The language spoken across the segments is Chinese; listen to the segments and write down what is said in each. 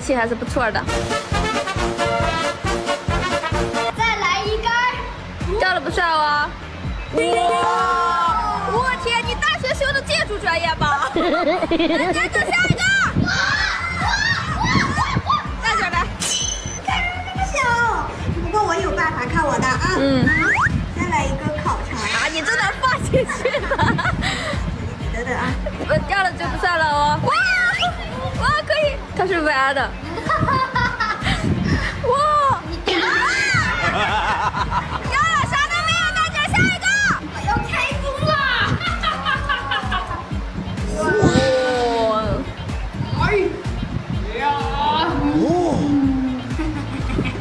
气还是不错的。再来一根。掉了不算哦。哇！我天，你大学修的建筑专业吧？人家就下一个。大点来。看这么小，不过我有办法，看我的啊。再来一个烤肠啊！你这能放进去的？等等啊，我掉了就不算了哦。哇！哇，可以，它是歪的。哇！掉了，啥都没有，大姐下一个。我要开工了。哇！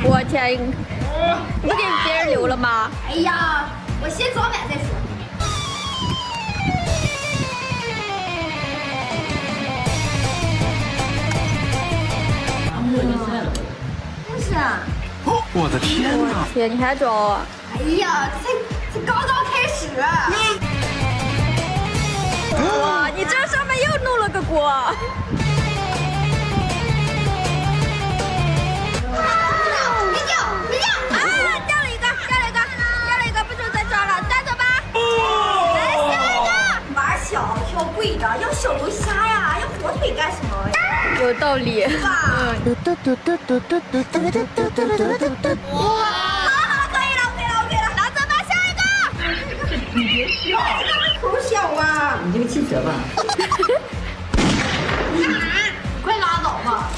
我天，你给别人留了吗？哎呀，我先装满再说。就是啊。我的天哪！天，你还装啊？哎呀，才刚刚开始。哇，你这上面又弄了个锅。别掉，别掉！啊，掉了一个，不准再装了，带走吧。来下一个。玩小挑贵的，要小龙虾呀，要火腿干什么呀？有道理。吧？哇，好，可以了，拿走吧，下一个。你别笑，口小啊。你这个气球吧。快拉倒吧。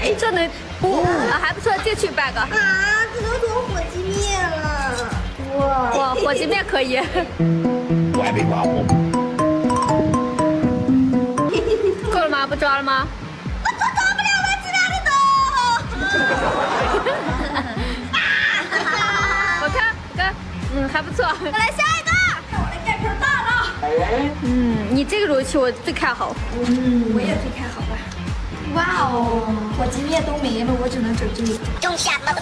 哎，这能还不错，进去半个。啊，只能做火鸡面了。哇，哇，火鸡面可以。我还没挖我。够了吗？不装了吗？我装不了了，其他的都。我看，还不错。再来下一个，看我来盖盆大的。你这个容器我最看好。我也最看好了。哇哦，火鸡面都没了，我只能整这个。种下了。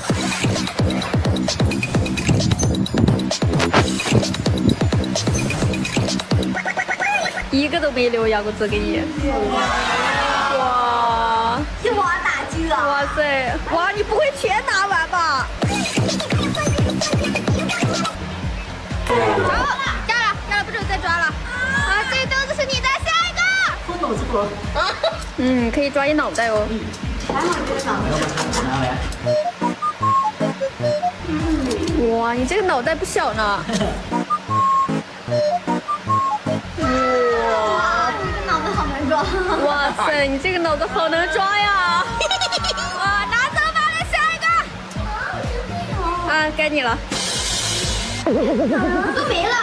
一个都没留，杨公子给你。哇！一网打尽了。哇塞！哇，你不会全拿完吧？好，掉了，不准再抓了。啊，这兜子是你的，下一个。空脑子多。可以抓一脑袋哦。还好这个脑子。拿来。哇，你这个脑袋不小呢。哇！这个脑子好难装。哇塞，你这个脑子好能装呀！哇，拿走吧，来下一个。啊，该你了。都没了。